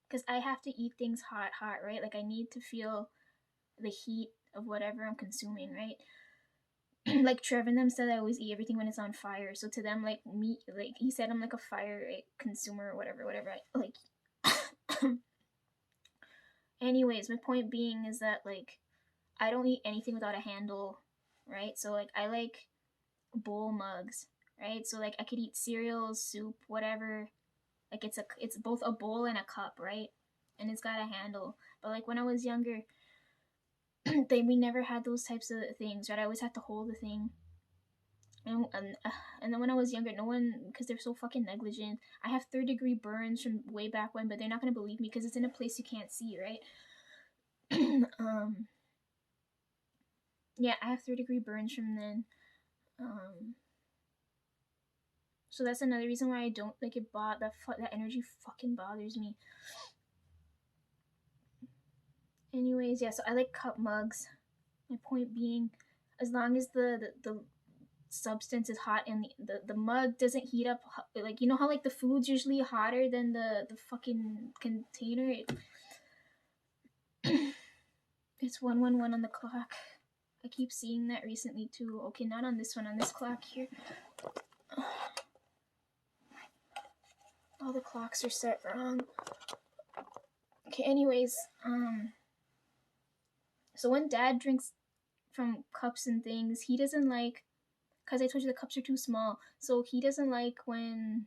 because I have to eat things hot, right? Like I need to feel the heat of whatever I'm consuming, right? Like Trevor and them said I always eat everything when it's on fire. So to them, like me, like he said I'm like a fire consumer or whatever. Like, anyways, my point being is that like I don't eat anything without a handle, right? So like I like bowl mugs, right? So like I could eat cereals, soup, whatever. Like it's both a bowl and a cup, right? And it's got a handle. But like when I was younger, we never had those types of things, right? I always had to hold the thing. And then when I was younger, no one, because they're so fucking negligent. I have third-degree burns from way back when, but they're not gonna believe me because it's in a place you can't see, right? um, yeah, I have third-degree burns from then. Um, so that's another reason why I don't like it. That energy fucking bothers me. Anyways, yeah. So I like cup mugs. My point being, as long as the substance is hot and the mug doesn't heat up, like you know how like the food's usually hotter than the fucking container. It's 111 on the clock. I keep seeing that recently too. Okay, not on this one, on this clock here. All the clocks are set wrong. Okay, anyways, so when dad drinks from cups and things, he doesn't like, because I told you the cups are too small, so he doesn't like when,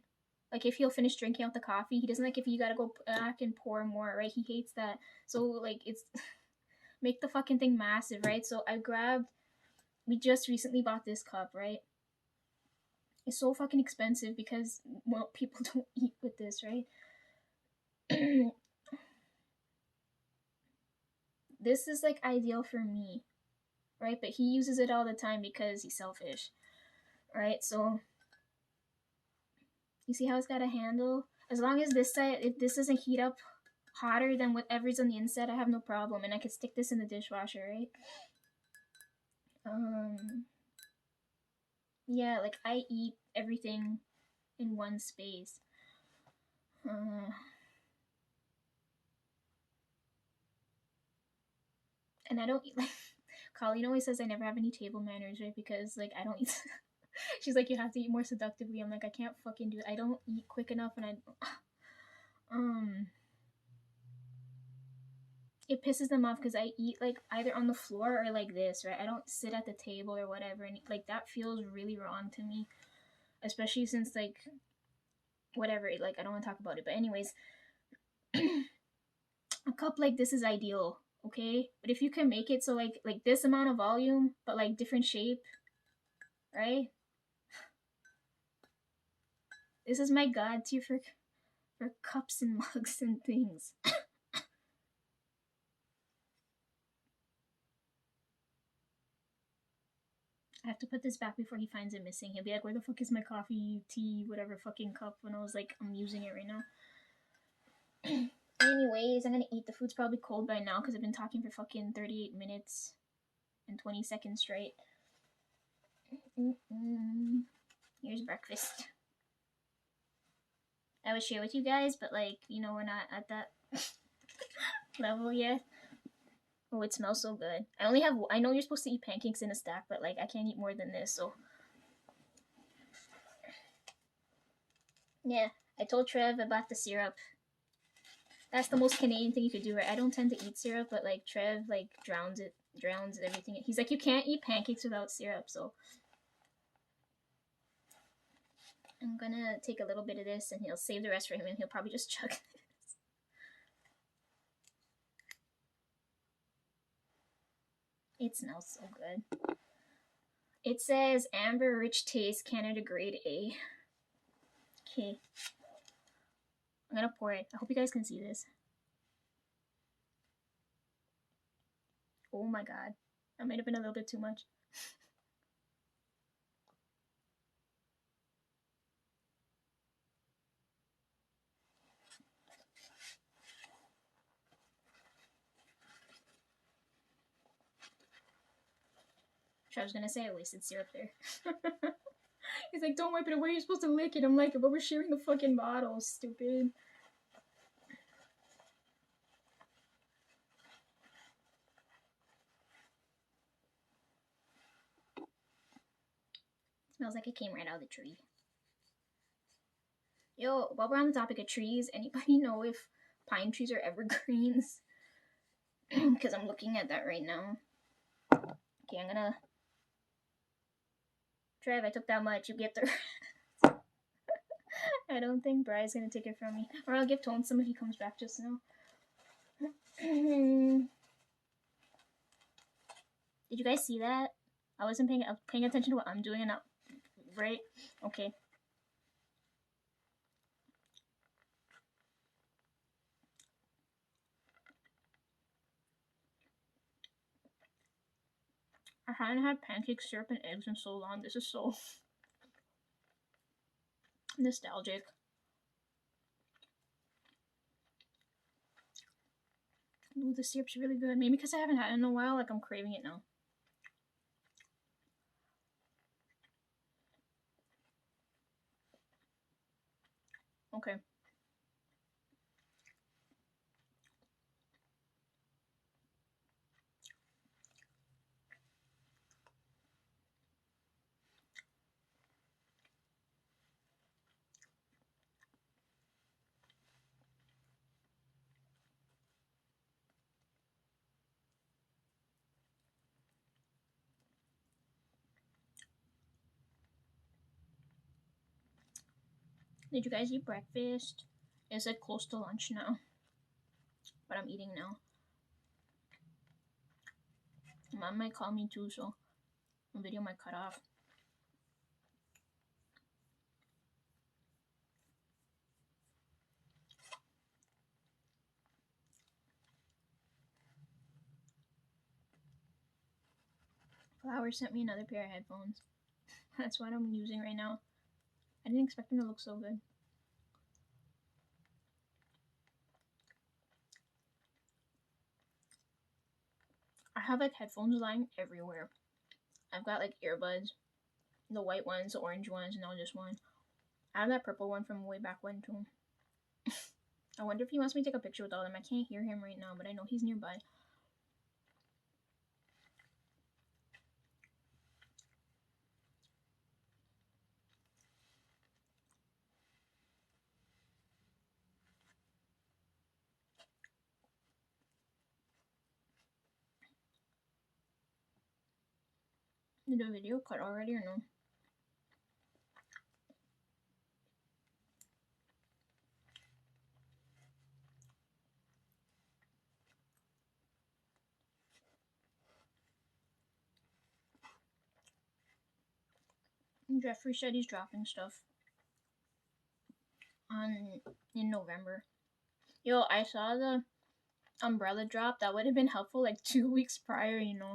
like if he'll finish drinking out the coffee, he doesn't like if you gotta go back and pour more, right? He hates that. So like it's make the fucking thing massive, right? So we just recently bought this cup, right? It's so fucking expensive because, well, people don't eat with this, right? This is like ideal for me, right? But he uses it all the time because he's selfish, right? So you see how it's got a handle? As long as this side, if this doesn't heat up hotter than whatever's on the inside, I have no problem, and I can stick this in the dishwasher, right? Yeah, like I eat everything in one space. And I don't eat like Colleen always says I never have any table manners, right? Because like I don't eat. She's like, you have to eat more seductively. I'm like, I can't fucking do it. I don't eat quick enough, and I um it pisses them off because I eat like either on the floor or like this, right? I don't sit at the table or whatever, and like that feels really wrong to me, especially since like whatever, like I don't want to talk about it, but anyways, a cup like this is ideal, okay? But if you can make it so like this amount of volume, but like different shape, right? This is my god tier for cups and mugs and things. I have to put this back before he finds it missing. He'll be like, where the fuck is my coffee, tea, whatever fucking cup? When I was like, I'm using it right now. Anyways, I'm gonna eat. The food's probably cold by now because I've been talking for fucking 38 minutes and 20 seconds straight. Here's breakfast. I would share with you guys, but like, you know, we're not at that level yet. Oh, it smells so good. I know you're supposed to eat pancakes in a stack, but like, I can't eat more than this, so. Yeah, I told Trev about the syrup. That's the most Canadian thing you could do, right? I don't tend to eat syrup, but like Trev like drowns everything. He's like, you can't eat pancakes without syrup, so I'm gonna take a little bit of this, and he'll save the rest for him, and he'll probably just chug this. It smells so good. It says amber rich taste, Canada grade A. Okay, I'm gonna pour it. I hope you guys can see this. Oh my god, that might have been a little bit too much. I was gonna say I wasted syrup there. He's like, don't wipe it away, you're supposed to lick it. I'm like, but we're sharing the fucking bottle, stupid. Smells like it came right out of the tree. Yo, while we're on the topic of trees, anybody know if pine trees are evergreens? Because I'm looking at that right now. Okay, I'm gonna. Trev, I took that much. You get the. I don't think Bry's gonna take it from me. Or I'll give Tone some if he comes back just now. Did you guys see that? I was paying attention to what I'm doing and not. Right? Okay. I hadn't had pancake syrup and eggs in so long. This is so nostalgic. Ooh, the syrup's really good. Maybe because I haven't had it in a while, like I'm craving it now. Okay. Did you guys eat breakfast? It's like close to lunch now. But I'm eating now. Mom might call me too, so the video might cut off. Flower sent me another pair of headphones. That's what I'm using right now. I didn't expect them to look so good. I have like headphones lying everywhere. I've got like earbuds, the white ones, the orange ones, and now this one. I have that purple one from way back when too. I wonder if he wants me to take a picture with all of them. I can't hear him right now, but I know he's nearby. Did the video cut already or no? Jeffrey said he's dropping stuff in November. Yo, I saw the umbrella drop. That would have been helpful like 2 weeks prior, you know.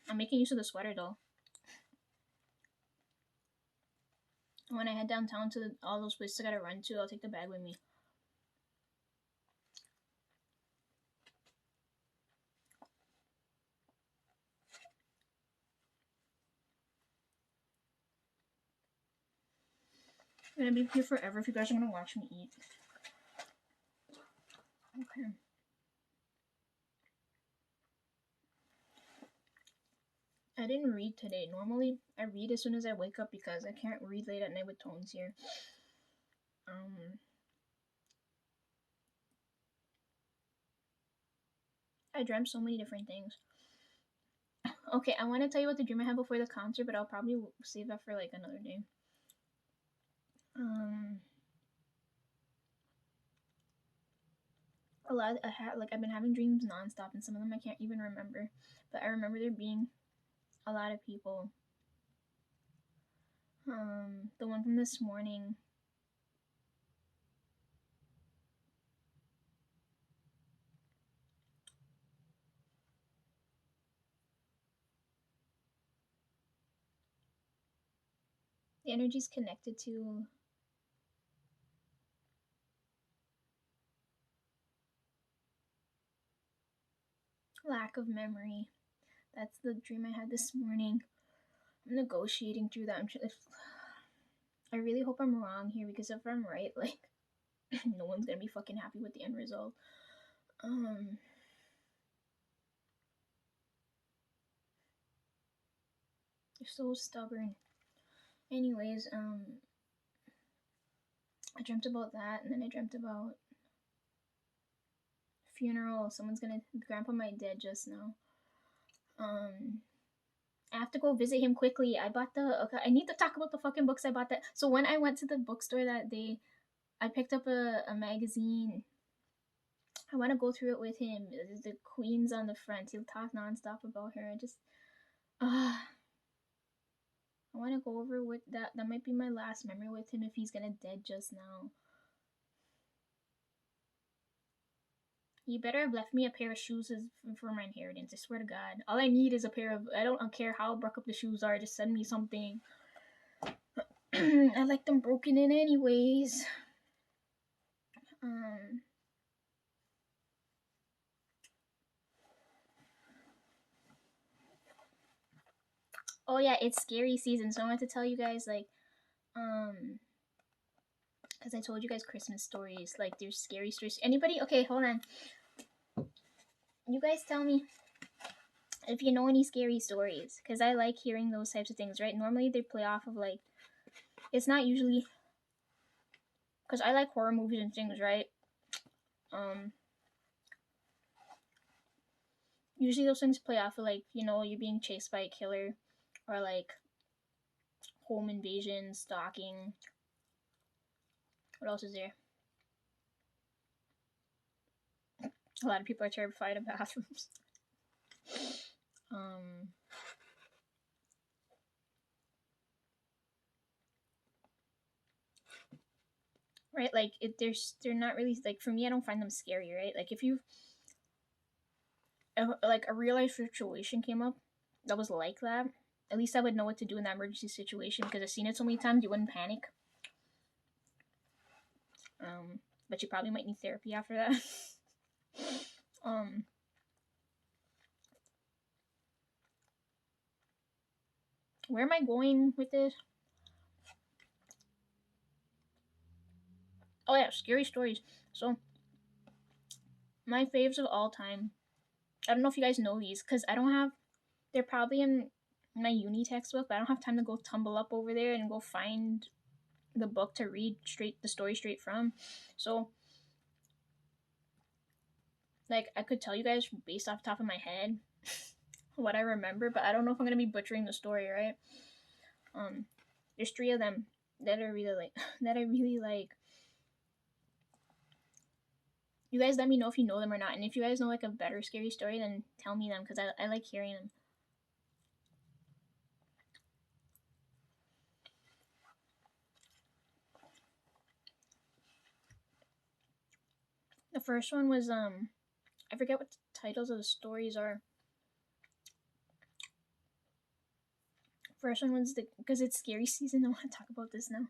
I'm making use of the sweater though. When I head downtown to all those places I gotta run to, I'll take the bag with me. I'm gonna be here forever if you guys are gonna watch me eat. Okay. I didn't read today. Normally, I read as soon as I wake up because I can't read late at night with Tones here. I dreamt so many different things. Okay, I want to tell you what the dream I had before the concert, but I'll probably save that for like another day. A lot. I've been having dreams nonstop, and some of them I can't even remember. But I remember there being a lot of people. The one from this morning. The energy's connected to lack of memory. That's the dream I had this morning. I'm negotiating through that. I really hope I'm wrong here, because if I'm right, like, no one's gonna be fucking happy with the end result. You're so stubborn. Anyways, I dreamt about that, and then I dreamt about funeral. Grandpa might dead just now. I have to go visit him quickly. Okay, I need to talk about the fucking books I bought that. So when I went to the bookstore that day, I picked up a magazine. I want to go through it with him. The Queen's on the front. He'll talk nonstop about her. I want to go over with that. That might be my last memory with him if he's gonna dead just now. You better have left me a pair of shoes for my inheritance. I swear to God. All I need is a pair of. I don't care how broke up the shoes are. Just send me something. I like them broken in anyways. Oh yeah, it's scary season, so I want to tell you guys like, because I told you guys Christmas stories. Like, there's scary stories. Anybody? Okay, hold on. You guys tell me if you know any scary stories, because I like hearing those types of things, right? Normally they play off of like, it's not usually, because I like horror movies and things, right? Usually those things play off of like, you know, you're being chased by a killer, or like home invasion, stalking. What else is there? A lot of people are terrified of bathrooms. Right, like they're not really like, for me, I don't find them scary, right? Like if you like a real life situation came up that was like that, at least I would know what to do in that emergency situation because I've seen it so many times. You wouldn't panic. But you probably might need therapy after that. Where am I going with this? Oh yeah, scary stories. So my faves of all time. I don't know if you guys know these because I don't have. They're probably in my uni textbook, but I don't have time to go tumble up over there and go find the book to read the story straight from. So like I could tell you guys based off the top of my head what I remember, but I don't know if I'm gonna be butchering the story, right? There's 3 of them that are really like that I really like. You guys let me know if you know them or not, and if you guys know like a better scary story, then tell me them because I like hearing them. The first one was I forget what the titles of the stories are. First one was because it's scary season. I want to talk about this now.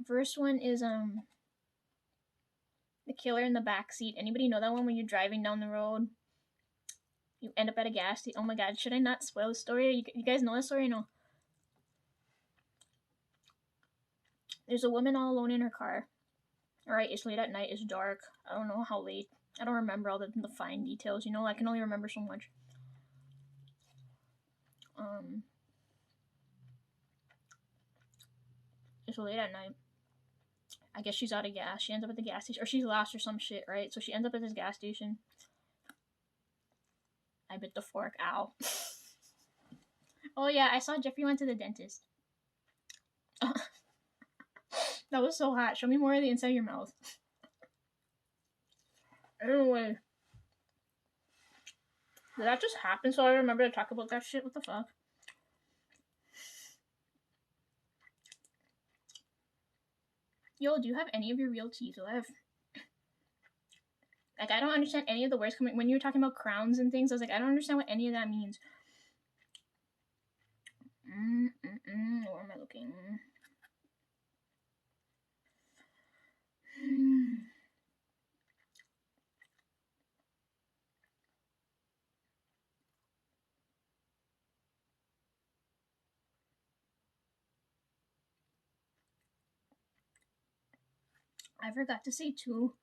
First one is the killer in the backseat. Anybody know that one when you're driving down the road? You end up at a gas station. Oh my god, should I not spoil the story? You guys know the story or no? There's a woman all alone in her car. Alright, it's late at night, it's dark. I don't know how late. I don't remember all the fine details, you know? I can only remember so much. It's late at night. I guess she's out of gas. She ends up at the gas station. Or she's lost or some shit, right? So she ends up at this gas station. I bit the fork. Ow. Oh yeah, I saw Jeffrey went to the dentist. That was so hot. Show me more of the inside of your mouth. Anyway. Did that just happen so I remember to talk about that shit? What the fuck? Yo, do you have any of your real teeth left? Like, I don't understand any of the words coming. When you were talking about crowns and things, I was like, I don't understand what any of that means. Where am I looking? I forgot to say too,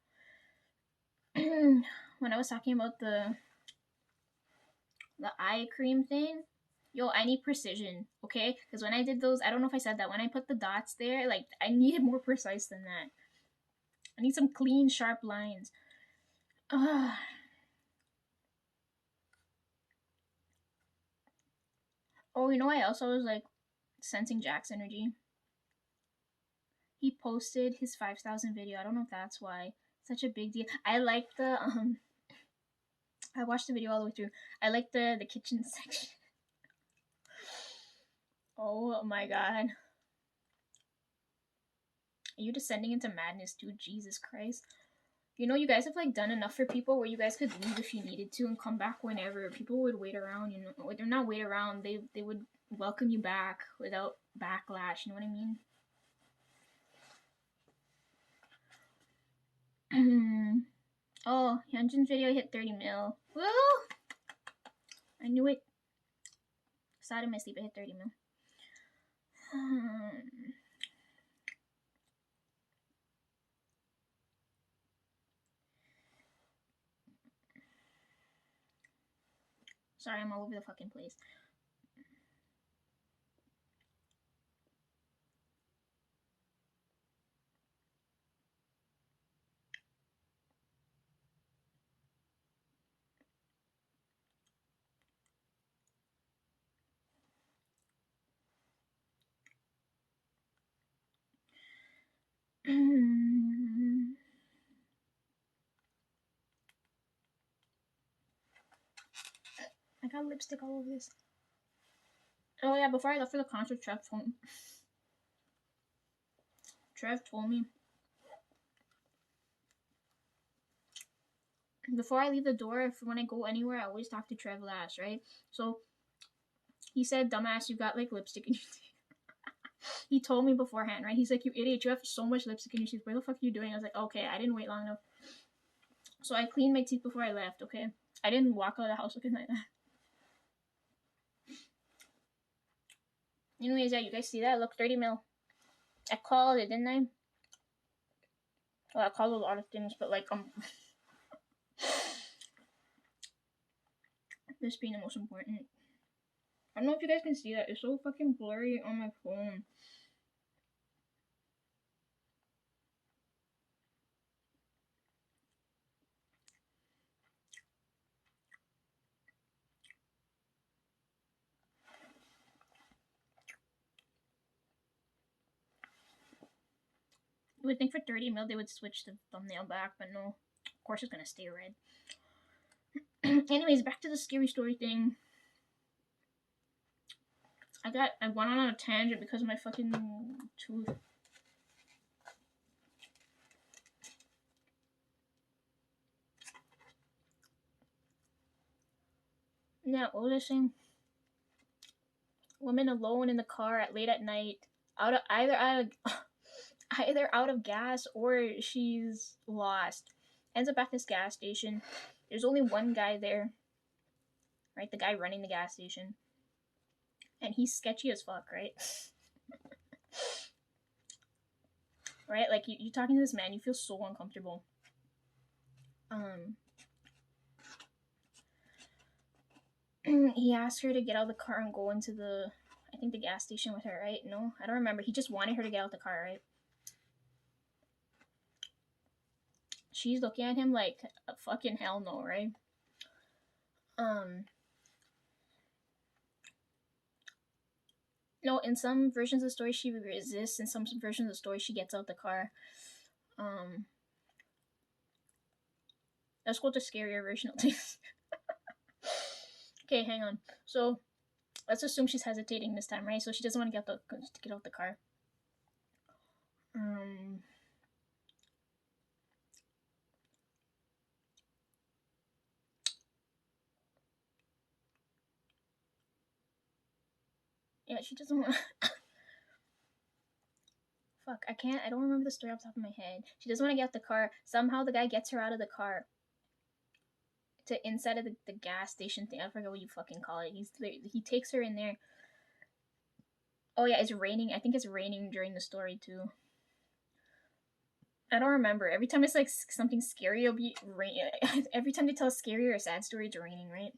when I was talking about the the eye cream thing. Yo, I need precision, okay? Because when I did those, I don't know if I said that. When I put the dots there, like, I needed more precise than that. I need some clean, sharp lines. Ugh. Oh, you know, I also was like sensing Jack's energy. He posted his 5,000 video. I don't know if that's why. Such a big deal. I like the I watched the video all the way through. I like the kitchen section. Oh my god. Are you descending into madness, dude? Jesus Christ. You know, you guys have like done enough for people where you guys could leave if you needed to and come back whenever. People would wait around, you know. They're not wait around. They would welcome you back without backlash. You know what I mean? Oh, Hyunjin's video hit 30 mil. Woo! I knew it. Sad in my sleep, it hit 30 mil. Sorry, I'm all over the fucking place. I got lipstick all over this. Oh yeah, before I left for the concert, Trev told me before I leave the door, if when I go anywhere, I always talk to Trev last, right? So he said, "Dumbass, you got like lipstick in your teeth." He told me beforehand, right? He's like, "You idiot, you have so much lipstick in your teeth. What the fuck are you doing?" I was like, "Okay, I didn't wait long enough." So I cleaned my teeth before I left. Okay, I didn't walk out of the house looking like that. Anyways, yeah, you guys see that? Look, 30 mil. I called it, didn't I? Well, I called a lot of things, but like this being the most important. I don't know if you guys can see that. It's so fucking blurry on my phone. You would think for 30 mil they would switch the thumbnail back, but no. Of course it's gonna stay red. Anyways, back to the scary story thing. I went on a tangent because of my fucking tooth. Yeah, what was I saying? Woman alone in the car at late at night, either out of gas or she's lost. Ends up at this gas station. There's only one guy there, right? The guy running the gas station, and he's sketchy as fuck, right? Right? Like you talking to this man, you feel so uncomfortable. He asked her to get out of the car and go into I think the gas station with her, right? No, I don't remember. He just wanted her to get out of the car, right? She's looking at him like a fucking hell no, right? No, in some versions of the story she resists, in some versions of the story she gets out the car. Let's go to scarier version of things. Okay, hang on. So let's assume she's hesitating this time, right? So she doesn't want to get out the car. Yeah, she doesn't want. Fuck, I don't remember the story off the top of my head. She doesn't want to get out the car. Somehow the guy gets her out of the car to inside of the gas station thing. I forget what you fucking call it. He takes her in there. Oh yeah, it's raining. I think it's raining during the story too. I don't remember. Every time it's like something scary, it'll be rain. Every time they tell a scary or a sad story, it's raining, right?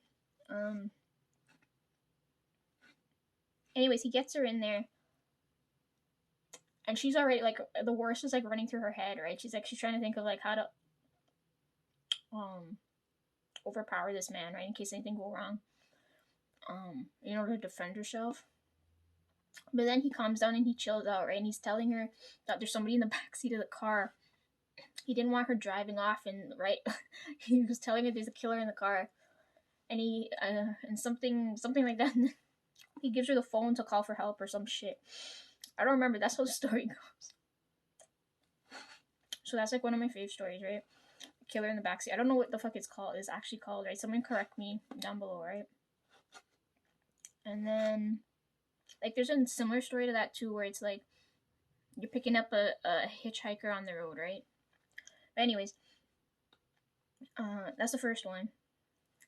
Anyways, he gets her in there, and she's already like the worst is like running through her head, right? She's trying to think of like how to um overpower this man, right, in case anything go wrong, in order to defend herself. But then he calms down and he chills out, right? And he's telling her that there's somebody in the backseat of the car. He didn't want her driving off, and right, he was telling her there's a killer in the car, and he and something like that. He gives her the phone to call for help or some shit. I don't remember. That's how the story goes. So that's like one of my favorite stories, right? Killer in the backseat. I don't know what the fuck it's called. It's actually called, right? Someone correct me down below, right? And then, like, there's a similar story to that too, where it's like you're picking up a hitchhiker on the road, right? But anyways, that's the first one,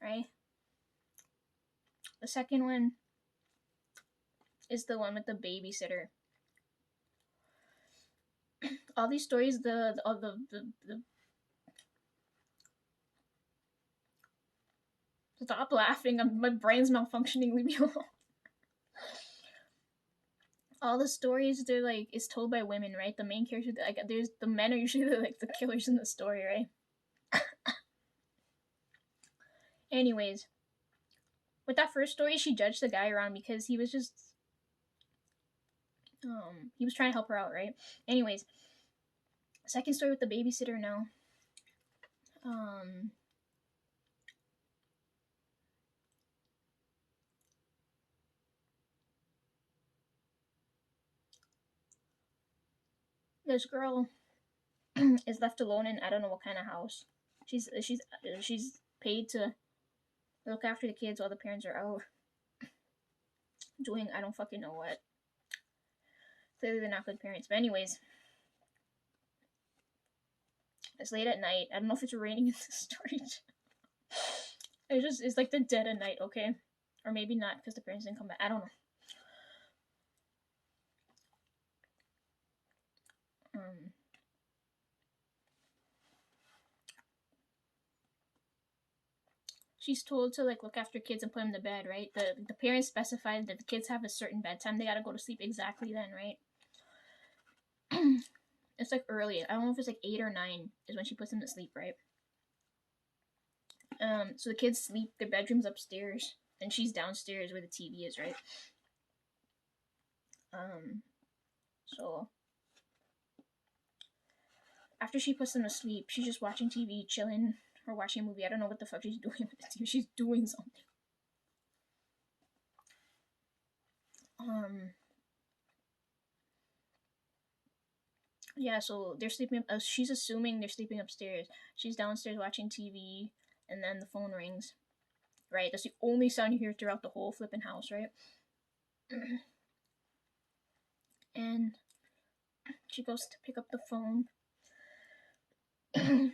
right? The second one is the one with the babysitter. All these stories, the stop laughing. My brain's malfunctioning. Leave me alone. All the stories, they're like, is told by women, right? The main character, like, there's the men are usually like the killers in the story, right? Anyways, with that first story, she judged the guy around because he was just he was trying to help her out, right? Anyways, second story with the babysitter now. This girl is left alone in I don't know what kind of house. She's paid to look after the kids while the parents are out doing I don't fucking know what. Clearly they're not good parents. But anyways, it's late at night. I don't know if it's raining in this story. It's like the dead of night, okay? Or maybe not because the parents didn't come back. I don't know. She's told to like look after kids and put them to bed, right? The parents specified that the kids have a certain bedtime. They gotta go to sleep exactly then, right? It's like early. I don't know if it's like 8 or 9 is when she puts them to sleep, right? So the kids sleep. Their bedroom's upstairs, and she's downstairs where the TV is, right? So after she puts them to sleep, she's just watching TV, chilling, or watching a movie. I don't know what the fuck she's doing with the TV. She's doing something. Yeah, so they're sleeping. She's assuming they're sleeping upstairs. She's downstairs watching TV, and then the phone rings. Right, that's the only sound you hear throughout the whole flipping house, right? And she goes to pick up the phone. I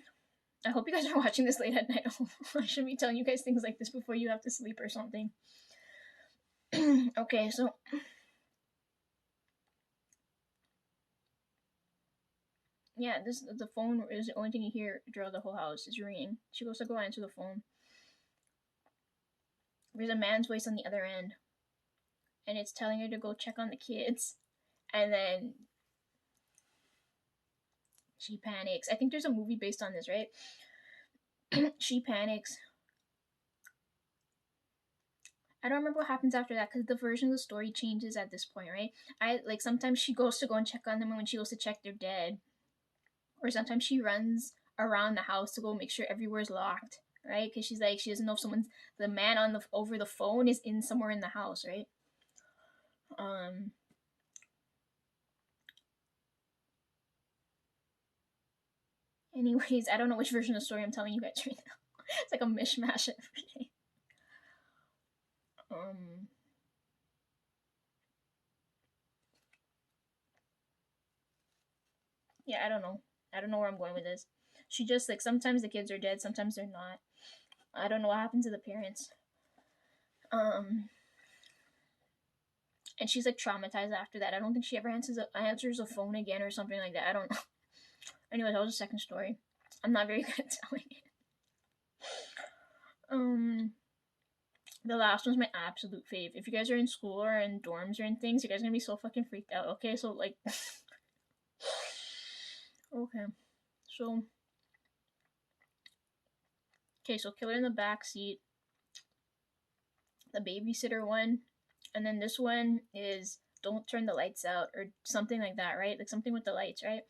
hope you guys are watching this late at night. I shouldn't be telling you guys things like this before you have to sleep or something. Okay, so yeah, the phone is the only thing you hear throughout the whole house. It's ringing. She goes to go answer the phone. There's a man's voice on the other end, and it's telling her to go check on the kids. And then she panics. I think there's a movie based on this, right? She panics. I don't remember what happens after that because the version of the story changes at this point, right? I like sometimes she goes to go and check on them, and when she goes to check, they're dead. Or sometimes she runs around the house to go make sure everywhere's locked, right? Because she's like she doesn't know if the man on the over the phone is in somewhere in the house, right? Anyways, I don't know which version of the story I'm telling you guys right now. It's like a mishmash of everything. Yeah, I don't know. I don't know where I'm going with this. She just like sometimes the kids are dead, sometimes they're not. I don't know what happened to the parents. And she's like traumatized after that. I don't think she ever answers a phone again or something like that. I don't know. Anyway, that was the second story. I'm not very good at telling it. The last one's my absolute fave. If you guys are in school or in dorms or in things, you guys are gonna be so fucking freaked out. Okay, so like, okay, so so Killer in the Backseat, the Babysitter one, and then this one is Don't Turn the Lights Out or something like that, right? Like something with the lights, right?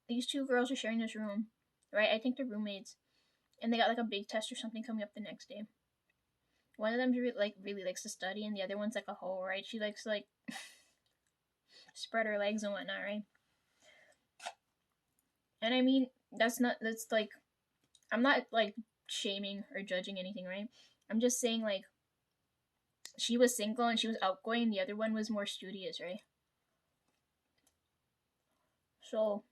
These two girls are sharing this room, right? I think they're roommates, and they got like a big test or something coming up the next day. One of them really likes to study, and the other one's like a hoe, right? She likes to like spread her legs and whatnot, right? And I mean, that's like, I'm not like shaming or judging anything, right? I'm just saying like she was single and she was outgoing, and the other one was more studious, right? So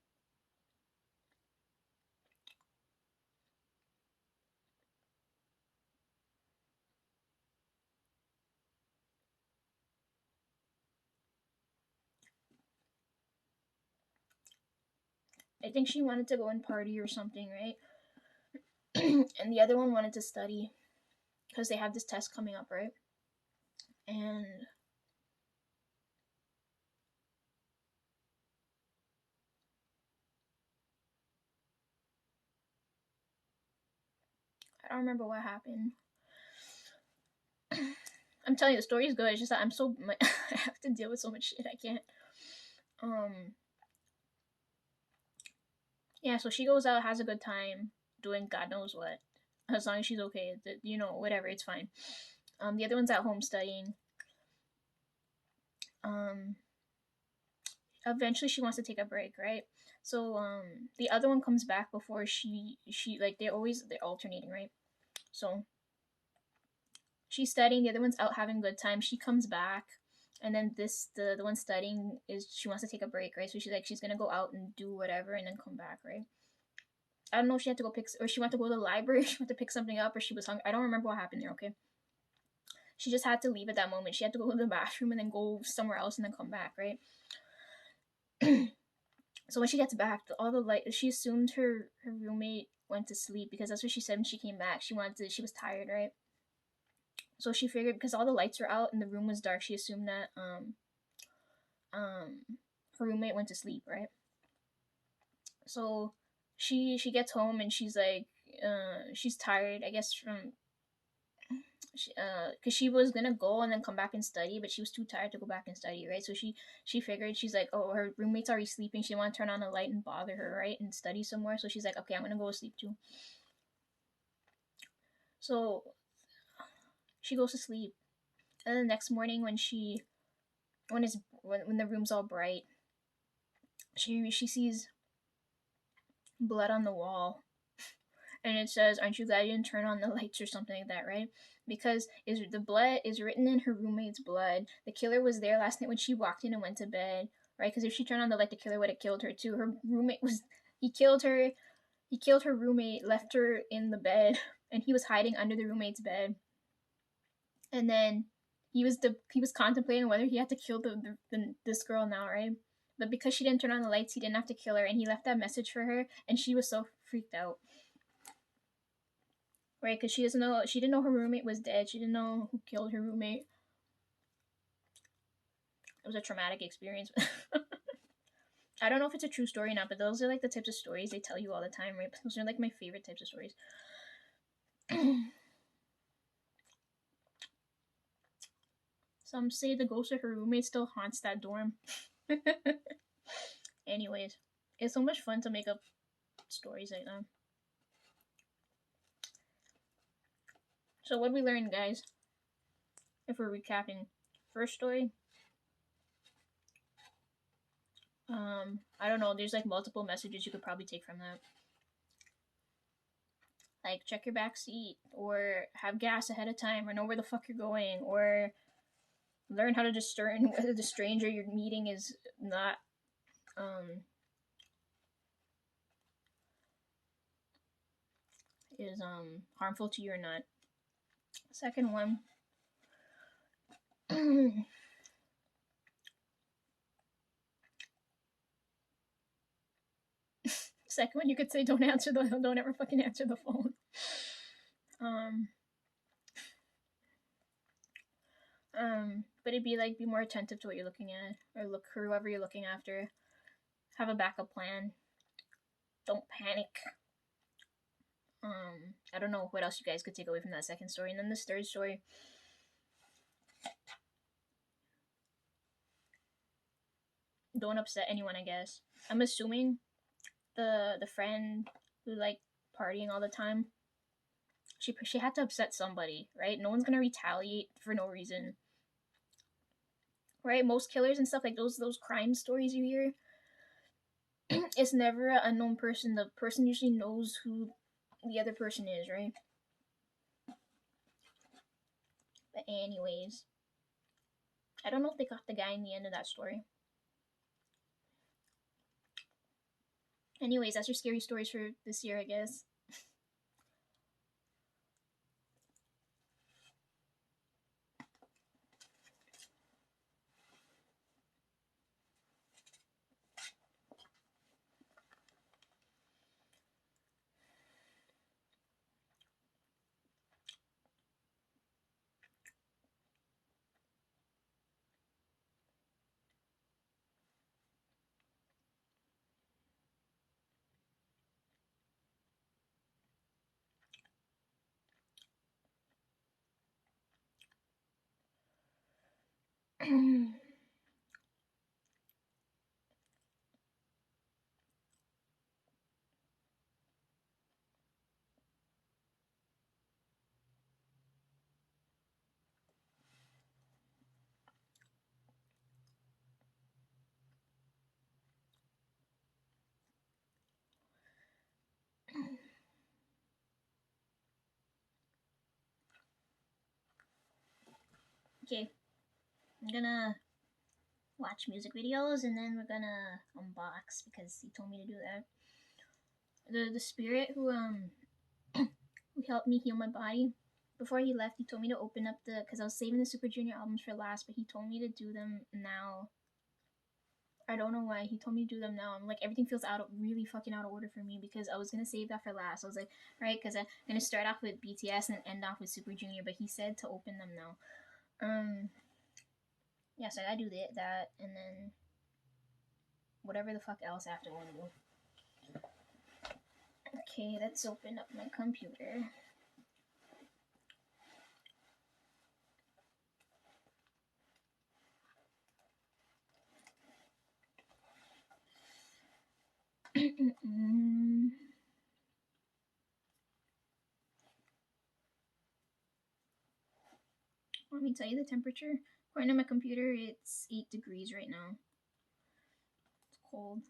I think she wanted to go and party or something, right? And the other one wanted to study because they have this test coming up, right? And I don't remember what happened. I'm telling you, the story is good. It's just that I have to deal with so much shit. I can't. Yeah. So she goes out, has a good time, doing God knows what. As long as she's okay, whatever, it's fine. The other one's at home studying. Um, Eventually she wants to take a break, right? So the other one comes back before she like they're alternating, right? So she's studying, the other one's out having a good time. She comes back, and then the one studying is she wants to take a break, right? So she's gonna go out and do whatever and then come back, right? I don't know if she had to go pick or she went to go to the library, she went to pick something up, or she was hungry. I don't remember what happened there, okay? She just had to leave at that moment. She had to go to the bathroom and then go somewhere else and then come back, right? So when she gets back, all the light she assumed her roommate went to sleep because that's what she said when she came back. She was tired, right? So she figured because all the lights were out and the room was dark, she assumed that um her roommate went to sleep, right? So she gets home and she's like she's tired, I guess, from because she was gonna go and then come back and study, but she was too tired to go back and study, right? So she figured, she's like, oh, her roommate's already sleeping, she didn't want to turn on the light and bother her, right, and study some more. So she's like, okay, I'm gonna go to sleep too. So she goes to sleep, and then the next morning when the room's all bright, she sees blood on the wall, and it says, aren't you glad you didn't turn on the lights or something like that, right? Because the blood is written in her roommate's blood. The killer was there last night when she walked in and went to bed, right? Because if she turned on the light, the killer would have killed her too. Her roommate was he killed her. He killed her roommate, left her in the bed, and he was hiding under the roommate's bed. And then he was contemplating whether he had to kill this girl now, right? But because she didn't turn on the lights, he didn't have to kill her, and he left that message for her, and she was so freaked out, right? Because she didn't know her roommate was dead. She didn't know who killed her roommate. It was a traumatic experience. I don't know if it's a true story or not, but those are like the types of stories they tell you all the time, right? Those are like my favorite types of stories. Some say the ghost of her roommate still haunts that dorm. Anyways, it's so much fun to make up stories like that. So what we learned, guys, if we're recapping, first story, I don't know, there's like multiple messages you could probably take from that. Like check your back seat, or have gas ahead of time, or know where the fuck you're going, or learn how to discern whether the stranger you're meeting is not harmful to you or not. Second one, second one, you could say don't ever fucking answer the phone. But it'd be like, be more attentive to what you're looking at, or look whoever you're looking after. Have a backup plan. Don't panic. I don't know what else you guys could take away from that second story. And then this third story, don't upset anyone, I guess. I'm assuming the friend who like partying all the time, she had to upset somebody, right? No one's gonna retaliate for no reason, right? Most killers and stuff like those crime stories you hear, it's never an unknown person. The person usually knows who the other person is, right? But anyways, I don't know if they got the guy in the end of that story. Anyways, that's your scary stories for this year, I guess. Okay, I'm gonna watch music videos and then we're gonna unbox because he told me to do that. The spirit who who helped me heal my body, before he left, he told me to open up because I was saving the Super Junior albums for last, but he told me to do them now. I don't know why. He told me to do them now. I'm like, everything feels really fucking out of order for me because I was gonna save that for last. I was like, right, because I'm gonna start off with BTS and end off with Super Junior, but he said to open them now. Yeah, so I gotta do that, and then whatever the fuck else I have to go and do. Okay, let's open up my computer. Let me tell you the temperature. According to my computer, it's 8 degrees right now. It's cold.